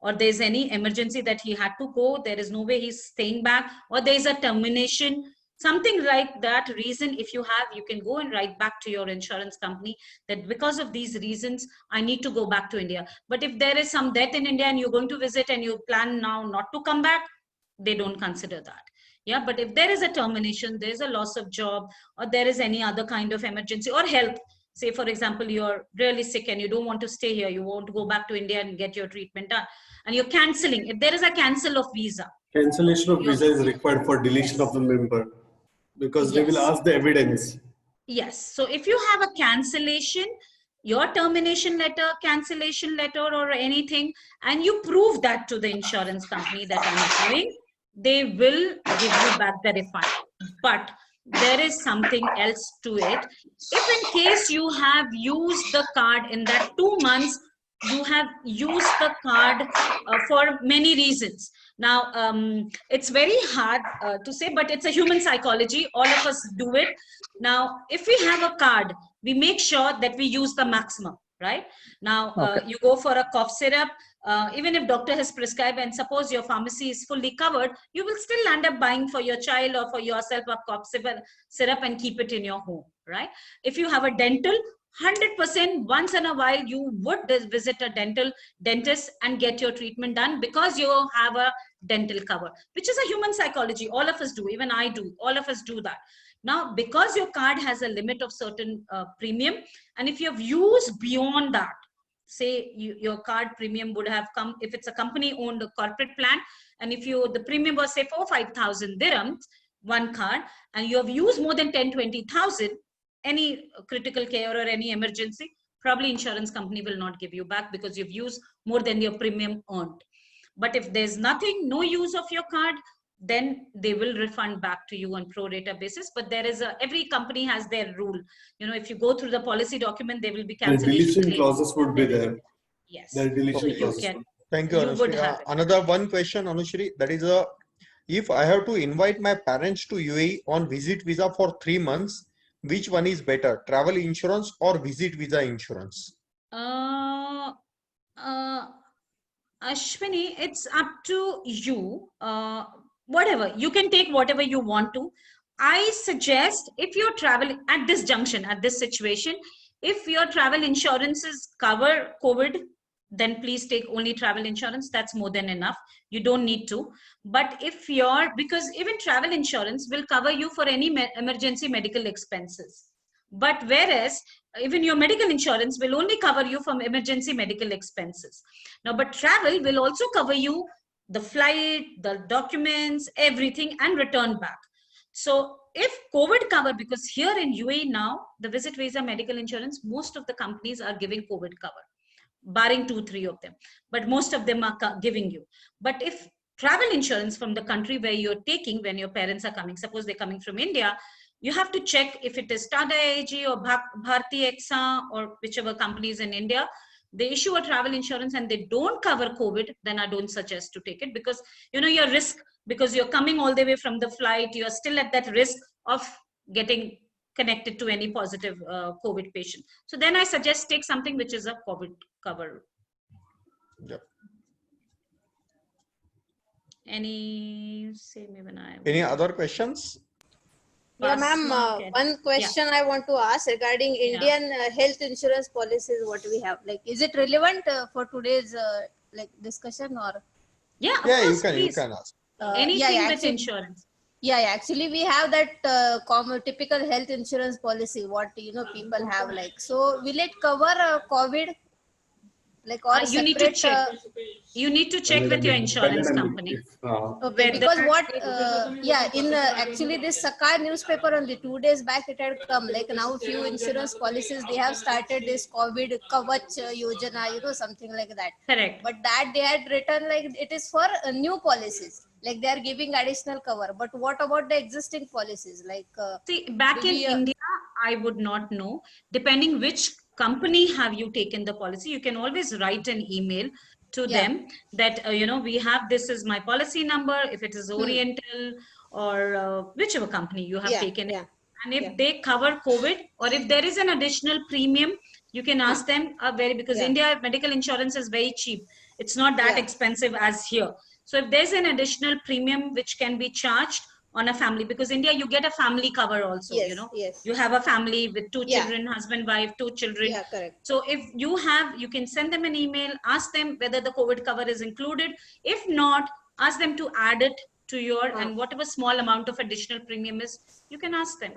or there's any emergency that he had to go, there is no way he's staying back, or there's a termination, something like that reason, if you have, you can go and write back to your insurance company that because of these reasons, I need to go back to India. But if there is some death in India and you're going to visit and you plan now not to come back, they don't consider that. Yeah, but if there is a termination, there's a loss of job, or there is any other kind of emergency or health, say for example, you're really sick and you don't want to stay here, you want to go back to India and get your treatment done, and you're canceling, if there is a cancel of visa. Cancellation of visa is required for deletion of the member because they will ask the evidence. Yes, so if you have a cancellation, your termination letter, cancellation letter or anything, and you prove that to the insurance company that I'm doing, they will give you back the refund. But there is something else to it. If in case you have used the card in that 2 months, you have used the card for many reasons. Now, it's very hard to say, but it's a human psychology. All of us do it. Now, if we have a card, we make sure that we use the maximum, right? Now, you go for a cough syrup, even if doctor has prescribed, and suppose your pharmacy is fully covered, you will still end up buying for your child or for yourself a cough syrup and keep it in your home, right? If you have a dental, 100% once in a while you would visit a dentist and get your treatment done because you have a dental cover, which is a human psychology. All of us do, even I do, all of us do that. Now, because your card has a limit of certain premium, and if you have used beyond that, say your card premium would have come, if it's a company owned corporate plan, and if the premium was say 4,000-5,000 dirhams, one card, and you have used more than 10,000-20,000, any critical care or any emergency, probably insurance company will not give you back because you've used more than your premium earned. But if there's nothing, no use of your card, then they will refund back to you on pro rata basis. But there is every company has their rule. If you go through the policy document, there will be cancellation deletion clauses would be there. Yes. There are deletion So you clauses. can. Thank you, You would Anushri. have it. Another one question, Anushri, that is if I have to invite my parents to UAE on visit visa for 3 months, which one is better, travel insurance or visit visa insurance? Ashwini, it's up to you. Whatever, you can take whatever you want to. I suggest if you're traveling at this junction, at this situation, if your travel insurances cover COVID, then please take only travel insurance. That's more than enough. You don't need to. But if because even travel insurance will cover you for any emergency medical expenses. But whereas even your medical insurance will only cover you from emergency medical expenses. Now, but travel will also cover you the flight, the documents, everything, and return back. So if COVID cover, because here in UAE now, the visit visa medical insurance, most of the companies are giving COVID cover, barring 2-3 of them, but most of them are giving you. But if travel insurance from the country where you're taking, when your parents are coming, suppose they're coming from India, you have to check if it is Tata AIG or Bharti AXA or whichever companies in India, they issue a travel insurance and they don't cover COVID, then I don't suggest to take it, because your risk, because you're coming all the way from the flight, you're still at that risk of getting connected to any positive COVID patient. So then I suggest take something which is a COVID cover. Yep. Any other questions? Yeah, ma'am. One question I want to ask regarding Indian health insurance policies. What we have, is it relevant for today's discussion or? Yeah, of yeah, course, you can ask. Anything with insurance. Yeah, actually, we have that typical health insurance policy. What people have So, will it cover COVID? Or you need to check. You need to check with your insurance company. Okay, because actually this Sakar newspaper only 2 days back it had come. Now few insurance policies they have started this COVID Kavach Yojana, something like that. Correct. But that they had written it is for new policies. They are giving additional cover. But what about the existing policies? See, back in India, I would not know. Depending which company have you taken the policy, you can always write an email to them that, we have, this is my policy number, if it is Oriental or whichever company you have taken it. And if they cover COVID or if there is an additional premium, you can ask them because India medical insurance is very cheap. It's not that expensive as here. So if there's an additional premium which can be charged on a family, because India, you get a family cover also, you have a family with 2 children, husband, wife, 2 children. Yeah, correct. So if you can send them an email, ask them whether the COVID cover is included. If not, ask them to add it to your, and whatever small amount of additional premium is, you can ask them.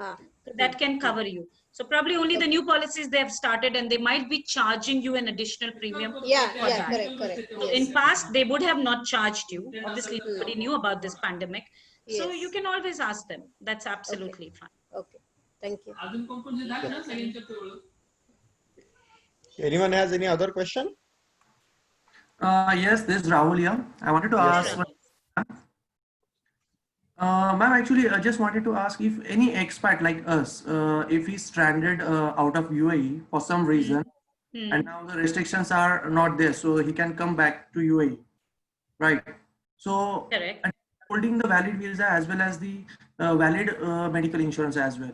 That can cover you. So probably only the new policies they have started and they might be charging you an additional premium. Correct. In past, they would have not charged you. Obviously, nobody knew about this pandemic. So you can always ask them. That's absolutely fine. Okay. Thank you. Anyone has any other question? Yes, this is Rahul here. I wanted to ask. Ma'am, actually, I just wanted to ask if any expat like us, if he's stranded out of UAE for some reason, and now the restrictions are not there, so he can come back to UAE, right? So, correct. Holding the valid visa as well as the valid medical insurance as well.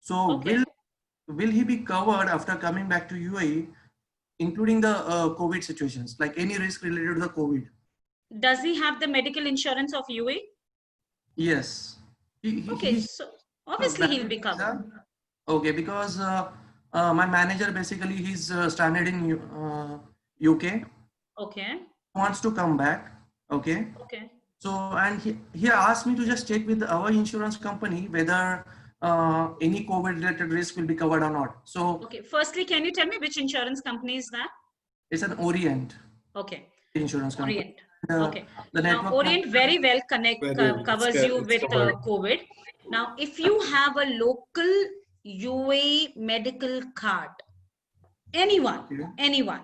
So, will he be covered after coming back to UAE, including the COVID situations, like any risk related to the COVID? Does he have the medical insurance of UAE? Yes. So obviously he'll be covered. Okay, because my manager basically he's stranded in UK. Okay. Wants to come back. Okay. Okay. So and he asked me to just check with our insurance company whether any COVID related risk will be covered or not. So okay, firstly, can you tell me which insurance company is that? it's an Orient Okay, insurance company. Orient. Okay. The Now, network Orient very well covers you it's with covered. COVID. Now, if you have a local UAE medical card, anyone,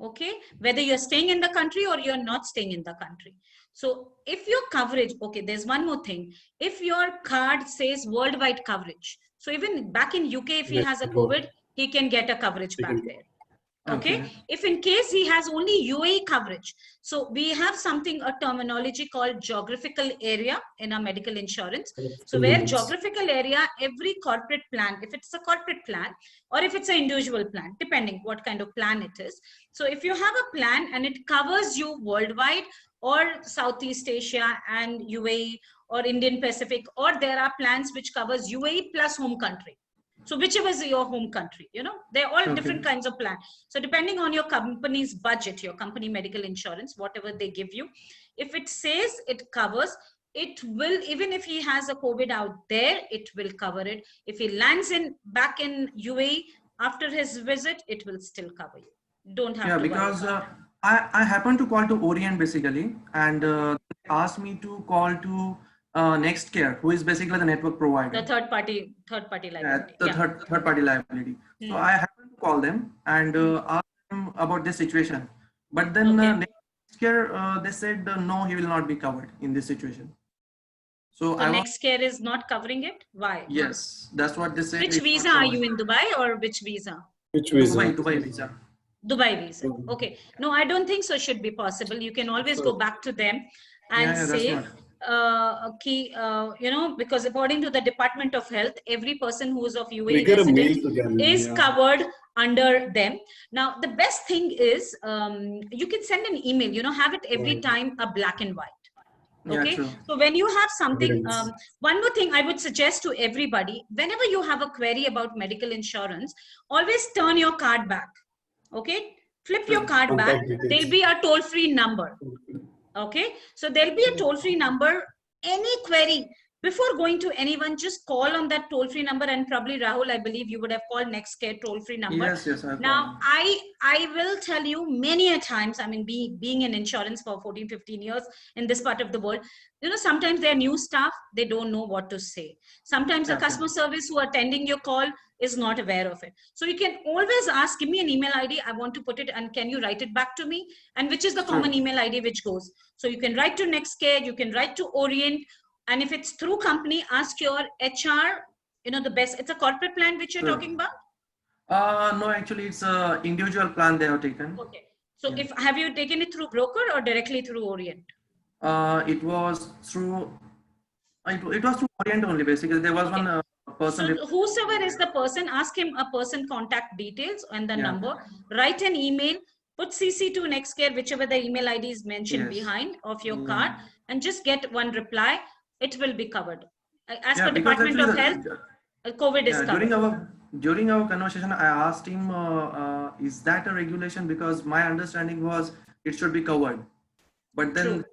okay, whether you're staying in the country or you're not staying in the country. So if your coverage, okay, there's one more thing. If your card says worldwide coverage, so even back in UK, if he has a COVID, he can get a coverage back there. Okay. If in case he has only UAE coverage, so we have something, a terminology called geographical area in our medical insurance. So where geographical area, every corporate plan, if it's a corporate plan or if it's an individual plan, depending what kind of plan it is. So if you have a plan and it covers you worldwide or Southeast Asia and UAE or Indian Pacific, or there are plans which covers UAE plus home country. So whichever is your home country, you know, they're all different kinds of plans. So depending on your company's budget, your company medical insurance, whatever they give you, if it says it covers, it will, even if he has a COVID out there, it will cover it. If he lands back in UAE after his visit, it will still cover you. Don't have to worry. Because I happened to call to Orient basically, and they asked me to call to Nextcare, who is basically the network provider. The third party liability. Third party liability. So I happened to call them and ask them about this situation. But then Nextcare, they said no, he will not be covered in this situation. So Nextcare is not covering it? Why? Yes, that's what they said. Which visa are you in, Dubai or which visa? Which visa? Dubai visa. Dubai visa. Okay. No, I don't think so should be possible. You can always go back to them and say, you know, because according to the Department of Health, every person who is of UAE resident is covered under them. Now, the best thing is you can send an email, you know, have it every time a black and white. Okay. So when you have something, one more thing I would suggest to everybody, whenever you have a query about medical insurance, always turn your card back. Okay. Flip your card back. There'll be a toll-free number. Okay, so there'll be a toll-free number. Any query, before going to anyone, just call on that toll-free number, and probably Rahul, I believe you would have called Nextcare toll-free number. Yes. Now, I will tell you many a times, I mean, being in insurance for 14, 15 years in this part of the world, you know, sometimes they're new staff, they don't know what to say. Sometimes the customer service who are attending your call is not aware of it. So you can always ask, give me an email ID, I want to put it, and can you write it back to me? And which is the common email ID which goes. So you can write to Nextcare, you can write to Orient, and if it's through company, ask your HR, you know, the best. It's a corporate plan which you're talking about? No, actually it's a individual plan they have taken. Okay. So have you taken it through broker or directly through Orient? It was through Orient only, basically. There was one person. So whosoever is the person, ask him a person contact details and the number, write an email, put CC to Nextcare, whichever the email ID is mentioned behind of your card, and just get one reply. It will be covered. As per Department of Health, COVID is covered. During our conversation, I asked him, is that a regulation? Because my understanding was it should be covered. But then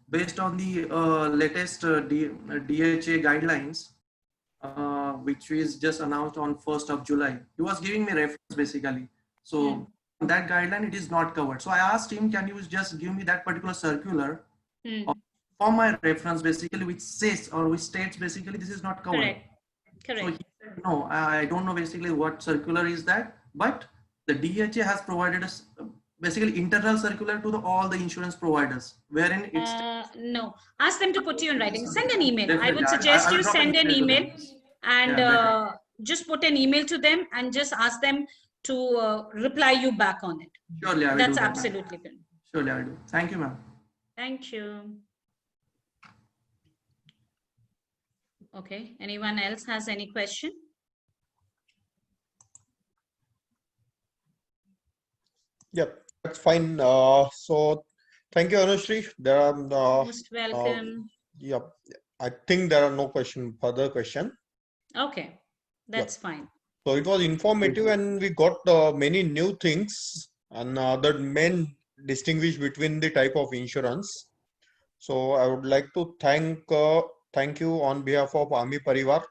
based on the latest DHA guidelines, which is just announced on 1st of July, he was giving me reference basically. So that guideline, it is not covered. So I asked him, can you just give me that particular circular for my reference basically, which says or which states basically this is not covered. Correct. So he said, no, I don't know basically what circular is that, but the DHA has provided us basically internal circular to all the insurance providers, wherein it's no, ask them to put you in writing. Send an email. Definitely. I would suggest you send an email and just put an email to them and just ask them to reply you back on it. Surely I will. That's absolutely good. Surely I will do. Thank you, ma'am. Thank you. Okay, anyone else has any question? Yep, that's fine. So thank you, Anushree. There are most welcome. Yep, I think there are no further question. Okay, that's fine. So it was informative and we got many new things, and the main distinguish between the type of insurance. So I would like to thank thank you on behalf of Ami Parivar,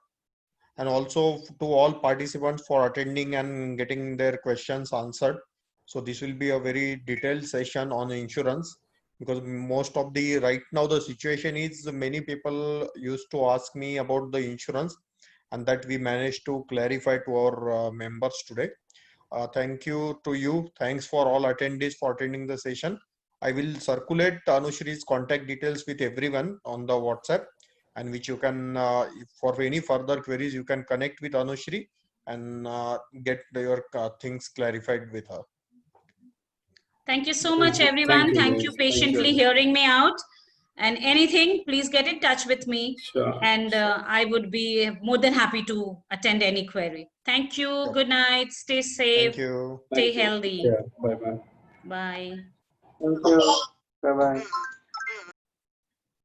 and also to all participants for attending and getting their questions answered. So this will be a very detailed session on insurance, because most of the right now the situation is many people used to ask me about the insurance, and that we managed to clarify to our members today. Thank you to you. Thanks for all attendees for attending the session. I will circulate Anushri's contact details with everyone on the WhatsApp, and which you can, for any further queries, you can connect with Anushri and get your things clarified with her. Thank you so much, everyone. Thank you patiently hearing me out. And anything, please get in touch with me. Sure. And I would be more than happy to attend any query. Thank you. Sure. Good night. Stay safe. Thank you. Stay healthy. Yeah. Bye bye. Bye. Thank you. Bye bye.